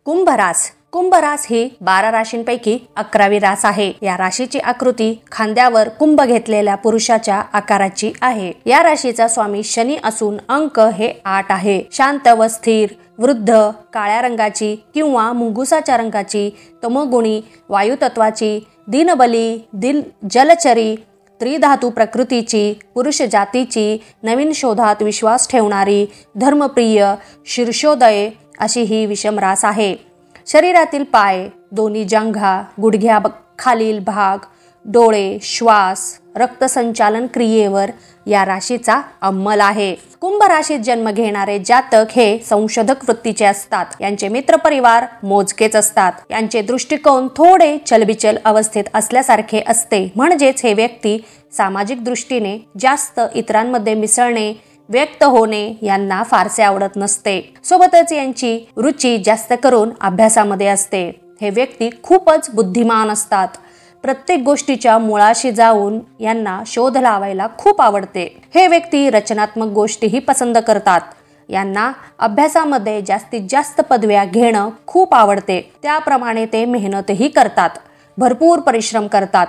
कुंभ रास ही 12 राशींपैकी 11वी रास आहे। या राशीची आकृती खांद्यावर कुंभ घेतलेल्या पुरुषाच्या आकाराची आहे। या राशीचा स्वामी शनी असून अंक हे 8 आहे। शांत व स्थिर, वृद्ध, काळ्या रंगाची किंवा मुंगुसाच्या रंगाची, तमोगुणी, वायुतत्वाची, दिनबली, जलचरी, त्रिधातू प्रकृतीची, पुरुष जातीची, नवीन शोधात विश्वास ठेवणारी, धर्मप्रिय, शीर्षोदय अशी ही विषम रास आहे। शरीरातील पाय, दोन्ही जंघा, गुडघ्या खालील भाग, डोळे, श्वास, रक्तसंचालन क्रियेवर या राशीचा अंमल आहे। कुंभ राशीत जन्म घेणारे जातक हे संशोधक वृत्तीचे असतात। यांचे मित्रपरिवार मोजकेच असतात। यांचे दृष्टिकोन थोडे चलबिचल अवस्थेत असल्यासारखे असते। म्हणजेच हे व्यक्ती सामाजिक दृष्टीने जास्त इतरांमध्ये मिसळणे, व्यक्त होणे यांना फारसे आवडत नसते। सोबतच यांची रुची जास्त करून अभ्यासामध्ये असते। हे व्यक्ती खूपच बुद्धिमान असतात। प्रत्येक गोष्टीच्या मुळाशी जाऊन यांना शोध लावायला खूप आवडते। हे व्यक्ती रचनात्मक गोष्टीही पसंत करतात। यांना अभ्यासामध्ये जास्तीत जास्त पदव्या घेणं खूप आवडते। त्याप्रमाणे ते मेहनतही करतात, भरपूर परिश्रम करतात।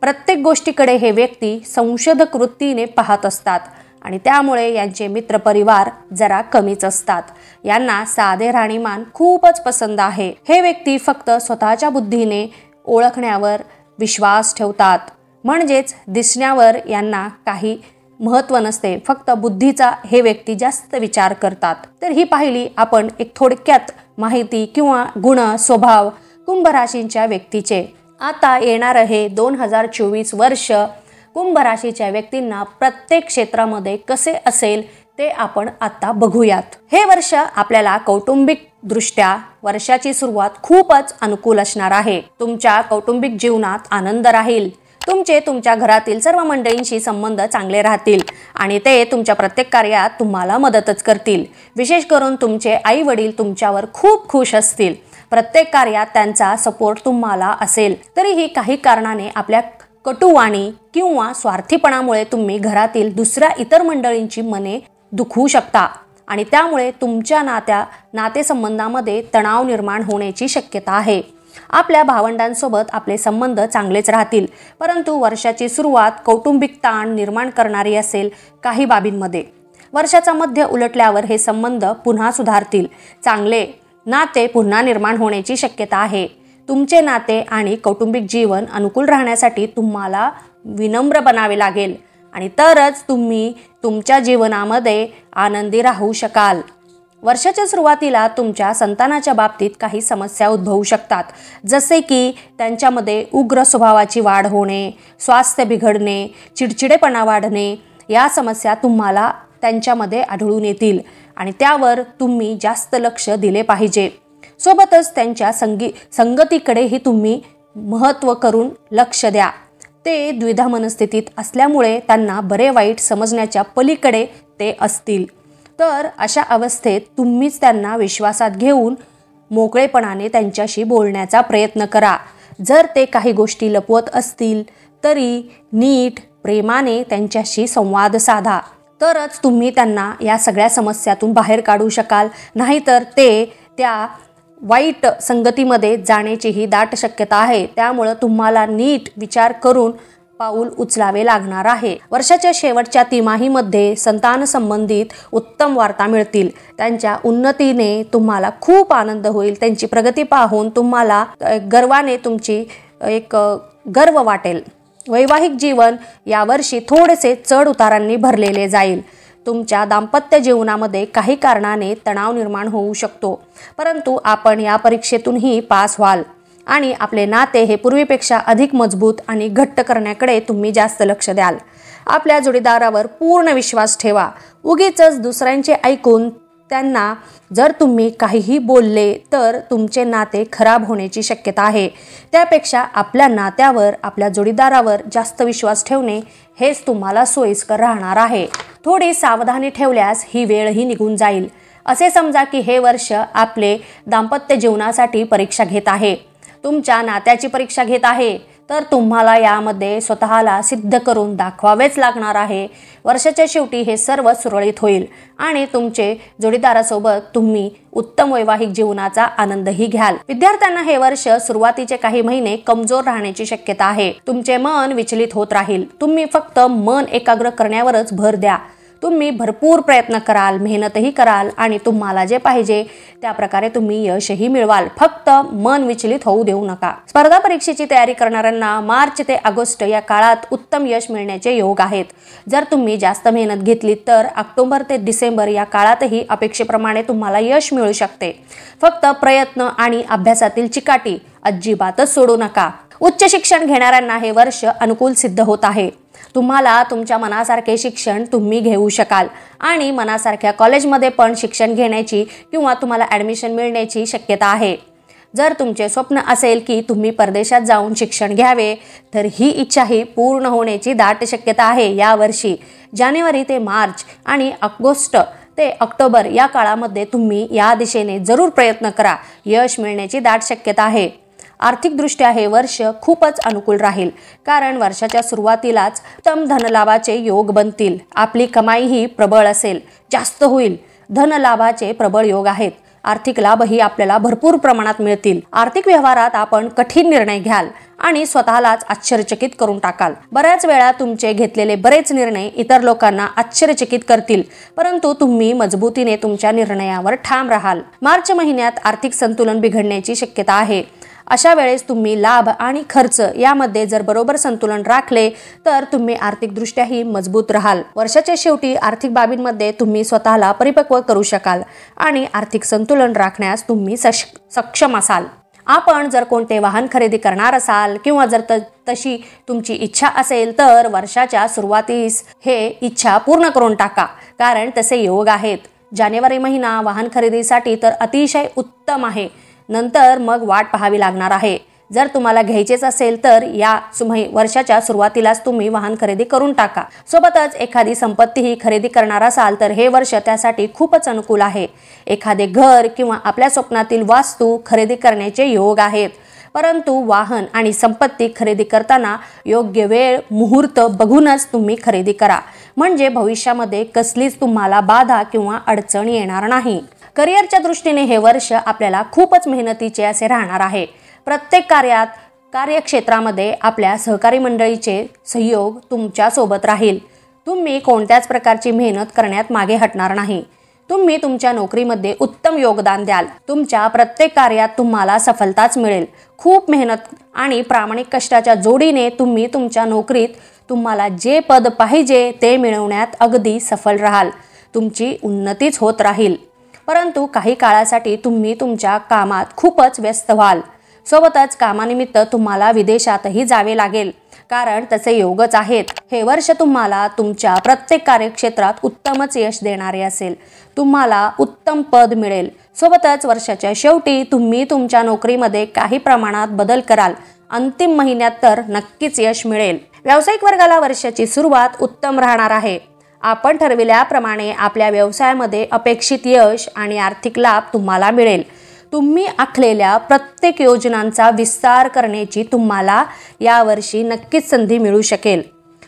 प्रत्येक गोष्टीकडे हे व्यक्ती संशोधक वृत्तीने पाहत असतात आणि त्यामुळे यांचे मित्रपरिवार जरा कमीच असतात। यांना साधे राहणीमान खूपच पसंत आहे। हे व्यक्ती फक्त स्वतःच्या बुद्धीने ओळखण्यावर विश्वास ठेवतात। म्हणजेच दिसण्यावर यांना काही महत्त्व नसते, फक्त बुद्धीचा हे व्यक्ती जास्त विचार करतात। तर ही पाहिली आपण एक थोडक्यात माहिती किंवा गुण स्वभाव कुंभ राशींच्या व्यक्तीचे। आता येणार आहे 2024 वर्ष कुंभ राशीच्या व्यक्तींना प्रत्येक क्षेत्रामध्ये कसे असेल ते आपण आता बघूयात। हे वर्ष आपल्याला कौटुंबिक दृष्ट्या वर्षाची सुरुवात खूपच अनुकूल असणार आहे। तुमच्या कौटुंबिक जीवनात आनंद राहील। तुमच्या घरातील सर्व मंडळींशी संबंध चांगले राहतील आणि ते तुमच्या प्रत्येक कार्यात तुम्हाला मदतच करतील। विशेष करून तुमचे आई वडील तुमच्यावर खूप खुश असतील। प्रत्येक कार्यात त्यांचा सपोर्ट तुम्हाला असेल। तरीही काही कारणाने आपल्या कटुवाणी किंवा स्वार्थीपणामुळे तुम्ही घरातील दुसऱ्या इतर मंडळींची मने दुखवू शकता आणि त्यामुळे तुमच्या नातेसंबंधामध्ये तणाव निर्माण होण्याची शक्यता आहे। आपल्या भावंडांसोबत आपले संबंध चांगलेच राहतील, परंतु वर्षाची सुरुवात कौटुंबिक ताण निर्माण करणारी असेल काही बाबींमध्ये। वर्षाचा मध्य उलटल्यावर हे संबंध पुन्हा सुधारतील। चांगले नाते पुन्हा निर्माण होण्याची शक्यता आहे। तुमचे नाते आणि कौटुंबिक जीवन अनुकूल राहण्यासाठी तुम्हाला विनम्र बनावे लागेल आणि तरच तुम्ही तुमच्या जीवनामध्ये आनंदी राहू शकाल। वर्षाच्या सुरुवातीला तुमच्या संतानाच्या बाबतीत काही समस्या उद्भवू शकतात, जसे की त्यांच्यामध्ये उग्र स्वभावाची वाढ होणे, स्वास्थ्य बिघडणे, चिडचिडेपणा वाढणे या समस्या तुम्हाला त्यांच्यामध्ये आढळून येतील आणि त्यावर तुम्ही जास्त लक्ष दिले पाहिजे। सोबतच त्यांच्या संगतीकडेही तुम्ही महत्त्व करून लक्ष द्या। ते द्विधा मनस्थितीत असल्यामुळे त्यांना बरे वाईट समजण्याच्या पलीकडे ते असतील। तर अशा अवस्थेत तुम्हीच त्यांना विश्वासात घेऊन मोकळेपणाने त्यांच्याशी बोलण्याचा प्रयत्न करा। जर ते काही गोष्टी लपवत असतील तरी नीट प्रेमाने त्यांच्याशी संवाद साधा, तरच तुम्ही त्यांना या सगळ्या समस्यातून बाहेर काढू शकाल। नाहीतर ते त्या वाईट संगतीमध्ये जाण्याचीही दाट शक्यता आहे। त्यामुळे तुम्हाला नीट विचार करून पाऊल उचलावे लागणार आहे। वर्षाच्या शेवटच्या तिमाहीमध्ये संतान संबंधित उत्तम वार्ता मिळतील। त्यांच्या उन्नतीने तुम्हाला खूप आनंद होईल। त्यांची प्रगती पाहून तुम्हाला गर्वाने गर्व वाटेल। वैवाहिक जीवन यावर्षी थोडेसे चढ उतारांनी भरलेले जाईल। तुमच्या दाम्पत्य जीवनामध्ये काही कारणाने तणाव निर्माण होऊ शकतो, परंतु आपण या परीक्षेतूनही पास व्हाल आणि आपले नाते हे पूर्वीपेक्षा अधिक मजबूत आणि घट्ट करण्याकडे तुम्ही जास्त लक्ष द्याल। आपल्या जोडीदारावर पूर्ण विश्वास ठेवा। उगीचच दुसऱ्यांचे ऐकून त्यांना जर तुम्ही काहीही बोलले तर तुमचे नाते खराब होण्याची शक्यता आहे। त्यापेक्षा आपल्या नात्यावर, आपल्या जोडीदारावर जास्त विश्वास ठेवणे हेच तुम्हाला सोयीस्कर राहणार आहे। थोडी सावधानी ठेवल्यास ही वेळही निघून जाईल। असे समजा की हे वर्ष आपले दाम्पत्य जीवनासाठी परीक्षा घेत आहे, तुमच्या नात्याची परीक्षा घेत आहे। तर तुम्हाला यामध्ये स्वतःला सिद्ध करून दाखवावेच लागणार आहे. वर्षाच्या शेवटी हे सर्व सुरळीत होईल आणि तुमचे जोडीदारासोबत तुम्ही उत्तम वैवाहिक जीवनाचा आनंदही घ्याल. विद्यार्थ्यांना हे वर्ष सुरुवातीचे काही महिने कमजोर राहण्याची शक्यता आहे. तुमचे मन विचलित होत राहील. तुम्ही फक्त मन एकाग्र करण्यावरच भर द्या. तुम्ही भरपूर प्रयत्न कराल, मेहनतही कराल आणि तुम्हाला जे पाहिजे त्या प्रकारे तुम्ही यशही मिळवाल. फक्त मन विचलित होऊ देऊ नका. स्पर्धा परीक्षेची तयारी करणाऱ्यांना मार्च ते ऑगस्ट या काळात उत्तम यश मिळण्याचे योग आहेत. जर तुम्ही जास्त मेहनत घेतली तर ऑक्टोबर ते डिसेंबर या काळातही अपेक्षेप्रमाणे तुम्हाला यश मिळू शकते. फक्त प्रयत्न आणि अभ्यासातील चिकाटी अजिबातच सोडू नका. उच्च शिक्षण घेणाऱ्यांना हे वर्ष अनुकूल सिद्ध होत आहे. तुम्हाला तुमच्या मनासारखे शिक्षण तुम्ही घेऊ शकाल आणि मनासारख्या कॉलेजमध्ये पण शिक्षण घेण्याची किंवा तुम्हाला ॲडमिशन मिळण्याची शक्यता आहे. जर तुमचे स्वप्न असेल की तुम्ही परदेशात जाऊन शिक्षण घ्यावे तर ही इच्छाही पूर्ण होण्याची दाट शक्यता आहे. यावर्षी जानेवारी ते मार्च आणि ऑगस्ट ते ऑक्टोबर या काळामध्ये तुम्ही या दिशेने जरूर प्रयत्न करा. यश मिळण्याची दाट शक्यता आहे. आर्थिकदृष्ट्या हे वर्ष खूपच अनुकूल राहील, कारण वर्षाच्या सुरुवातीलाच उत्तम धनलाभाचे योग बनतील. आपली कमाईही प्रबळ असेल, जास्त होईल. धनलाभाचे प्रबळ योग आहेत. आर्थिक लाभही आपल्याला भरपूर प्रमाणात मिळतील. आर्थिक व्यवहारात आपण कठीण निर्णय घ्याल आणि स्वतःलाच आश्चर्यचकित करून टाकाल. बऱ्याच वेळा तुमचे घेतलेले बरेच निर्णय इतर लोकांना आश्चर्यचकित करतील, परंतु तुम्ही मजबूतीने तुमच्या निर्णयावर ठाम राहाल. मार्च महिन्यात आर्थिक संतुलन बिघडण्याची शक्यता आहे. अशा वेळेस तुम्ही लाभ आणि खर्च यामध्ये जर बरोबर संतुलन राखले तर तुम्ही आर्थिकदृष्ट्याही मजबूत राहाल. वर्षाच्या शेवटी आर्थिक बाबींमध्ये तुम्ही स्वतःला परिपक्व करू शकाल आणि आर्थिक संतुलन राखण्यास तुम्ही सक्षम असाल. आपण जर कोणते वाहन खरेदी करणार असाल किंवा जर तशी तुमची इच्छा असेल तर वर्षाच्या सुरुवातीस हे इच्छा पूर्ण करून टाका, कारण तसे योग आहेत. जानेवारी महिना वाहन खरेदीसाठी तर अतिशय उत्तम आहे. नंतर मग वाट पाहावी लागणार आहे. जर तुम्हाला घ्यायचेच असेल तर या वर्षाच्या सुरुवातीलाच तुम्ही वाहन खरेदी करून टाका. सोबतच एखादी संपत्तीही खरेदी करणार असाल तर हे वर्ष त्यासाठी खूपच अनुकूल आहे. एखादे घर किंवा आपल्या स्वप्नातील वास्तू खरेदी करण्याचे योग आहेत. परंतु वाहन आणि संपत्ती खरेदी करताना योग्य वेळ मुहूर्त बघूनच तुम्ही खरेदी करा, म्हणजे भविष्यामध्ये कसलीच तुम्हाला बाधा किंवा अडचण येणार नाही. करिअरच्या दृष्टीने हे वर्ष आपल्याला खूपच मेहनतीचे असे राहणार आहे. प्रत्येक कार्यक्षेत्रामध्ये आपल्या सहकारी मंडळीचे सहयोग तुमच्या सोबत राहील. तुम्ही कोणत्याच प्रकारची मेहनत करण्यात मागे हटणार नाही. तुम्ही तुमच्या नोकरीमध्ये उत्तम योगदान द्याल. तुमच्या प्रत्येक कार्यात तुम्हाला सफलताच मिळेल. खूप मेहनत आणि प्रामाणिक कष्टाच्या जोडीने तुम्ही तुमच्या नोकरीत तुम्हाला जे पद पाहिजे ते मिळवण्यात अगदी सफल राहाल. तुमची उन्नतीच होत राहील. परंतु काही काळासाठी तुम्ही तुमच्या कामात खूपच व्यस्त व्हाल. सोबतच कामानिमित्त तुम्हाला विदेशातही जावे लागेल, कारण तसे योगच आहेत. हे वर्ष तुम्हाला तुमच्या प्रत्येक कार्यक्षेत्रात उत्तमच यश देणारे असेल. तुम्हाला उत्तम पद मिळेल. सोबतच वर्षाच्या शेवटी तुम्ही तुमच्या नोकरीमध्ये काही प्रमाणात बदल कराल. अंतिम महिन्यात तर नक्कीच यश मिळेल. व्यावसायिक वर्गाला वर्षाची सुरुवात उत्तम राहणार आहे. आपण ठरविल्याप्रमाणे आपल्या व्यवसायामध्ये अपेक्षित यश आणि आर्थिक लाभ तुम्हाला मिळेल. तुम्ही आखलेल्या प्रत्येक योजनांचा विस्तार करण्याची तुम्हाला यावर्षी नक्कीच संधी मिळू शकेल.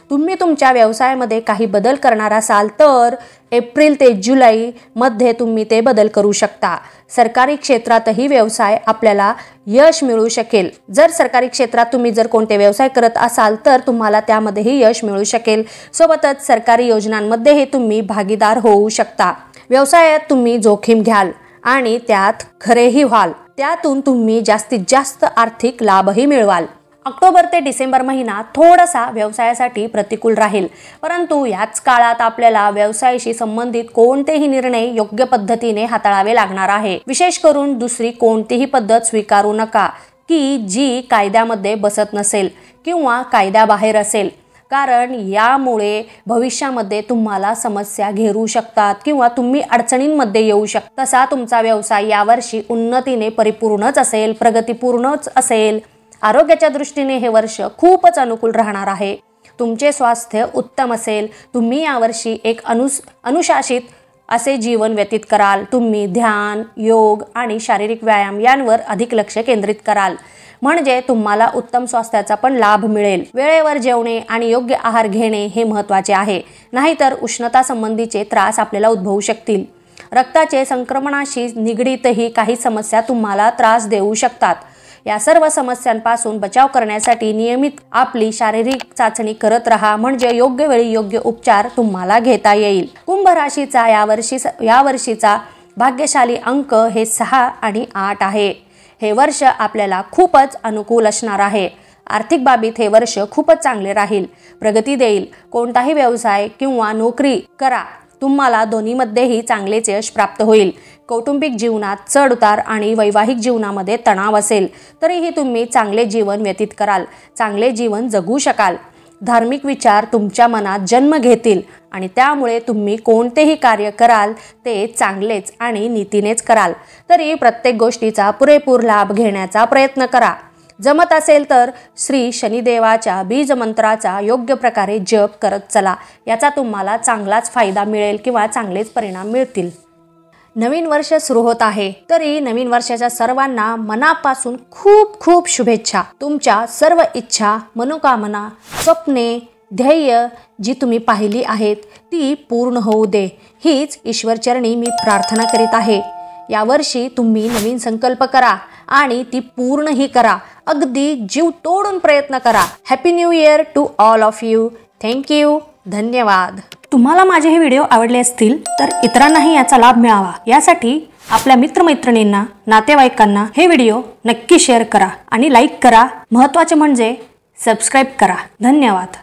तुम्ही तुमच्या व्यवसायामध्ये काही बदल करणार असाल तर एप्रिल ते जुलै मध्ये तुम्ही ते बदल करू शकता. सरकारी क्षेत्रातही व्यवसाय आपल्याला यश मिळू शकेल. जर सरकारी क्षेत्रात तुम्ही जर कोणते व्यवसाय करत असाल तर तुम्हाला त्यामध्येही यश मिळू शकेल. सोबतच सरकारी योजनांमध्येही तुम्ही भागीदार होऊ शकता. व्यवसायात तुम्ही जोखीम घ्याल आणि त्यात खरेही व्हाल. त्यातून तुम्ही जास्तीत जास्त आर्थिक लाभही मिळवाल. ऑक्टोबर ते डिसेंबर महिना थोडासा व्यवसायासाठी प्रतिकूल राहील, परंतु याच काळात आपल्याला व्यवसायाशी संबंधित कोणतेही निर्णय योग्य पद्धतीने हाताळावे लागणार आहे. विशेष करून दुसरी कोणतीही पद्धत स्वीकारू नका की जी कायद्यामध्ये बसत नसेल किंवा कायद्याबाहेर असेल, कारण यामुळे भविष्यामध्ये तुम्हाला समस्या घेरू शकतात किंवा तुम्ही अडचणींमध्ये येऊ शकता. तसा तुमचा व्यवसाय यावर्षी उन्नतीने परिपूर्णच असेल, प्रगतीपूर्णच असेल. आरोग्याच्या दृष्टीने हे वर्ष खूपच अनुकूल राहणार आहे. तुमचे स्वास्थ्य उत्तम असेल. तुम्ही यावर्षी एक अनुशासित असे जीवन व्यतीत कराल। तुम्ही ध्यान, योग आणि शारीरिक व्यायाम यांवर अधिक लक्ष केंद्रित कराल, म्हणजे तुम्हाला उत्तम स्वास्थ्याचा पण लाभ मिळेल। वेळेवर जेवणे आणि योग्य आहार घेणे हे महत्त्वाचे आहे, नाहीतर उष्णता संबंधीचे त्रास आपल्याला उद्भवू शकतील। रक्ताचे संक्रमणाशी निगडीतही काही समस्या तुम्हाला त्रास देऊ शकतात। या सर्व समस्यांपासून बचाव करण्यासाठी नियमित आपली शारीरिक चाचणी करत राहा, म्हणजे योग्य वेळी योग्य उपचार तुम्हाला घेता येईल। कुंभ राशीचा यावर्षीचा भाग्यशाली अंक हे 6 आणि 8 आहे। हे वर्ष आपल्याला खूपच अनुकूल असणार आहे। आर्थिक बाबतीत हे वर्ष खूपच चांगले राहील, प्रगती देईल। कोणताही व्यवसाय किंवा नोकरी करा, तुम्हाला दोन्हीमध्येही चांगलेच यश प्राप्त होईल। कौटुंबिक जीवनात चढ-उतार आणि वैवाहिक जीवनामध्ये तणाव असेल तरीही तुम्ही चांगले जीवन व्यतीत कराल, चांगले जीवन जगू शकाल। धार्मिक विचार तुमच्या मनात जन्म घेतील आणि त्यामुळे तुम्ही कोणतेही कार्य कराल ते चांगलेच आणि नीतीनेच कराल। तरी प्रत्येक गोष्टीचा पुरेपूर लाभ घेण्याचा प्रयत्न करा। जमत असेल तर श्री शनिदेवाच्या बीज मंत्राचा योग्य प्रकारे जप करत चला, याचा तुम्हाला चांगलाच फायदा मिळेल किंवा चांगलेच परिणाम मिळतील। नवीन वर्ष सुरू होत आहे, तरी नवीन वर्षाच्या सर्वांना मनापासून खूप खूप शुभेच्छा। तुमच्या सर्व इच्छा, मनोकामना, स्वप्ने, ध्येय जी तुम्ही पाहिली आहेत ती पूर्ण होऊ दे, हीच ईश्वरचरणी मी प्रार्थना करीत आहे। यावर्षी तुम्ही नवीन संकल्प करा आणि ती पूर्णही करा, अगदी जीव तोडून प्रयत्न करा। Happy new year to all of you. Thank you, धन्यवाद। तुम्हाला माझे हे व्हिडिओ आवडले असतील तर इतरांनाही याचा लाभ मिळावा, यासाठी आपल्या मित्रमैत्रिणींना, नातेवाईकांना हे व्हिडिओ नक्की शेअर करा आणि लाईक करा। महत्त्वाचे म्हणजे सबस्क्राईब करा। धन्यवाद।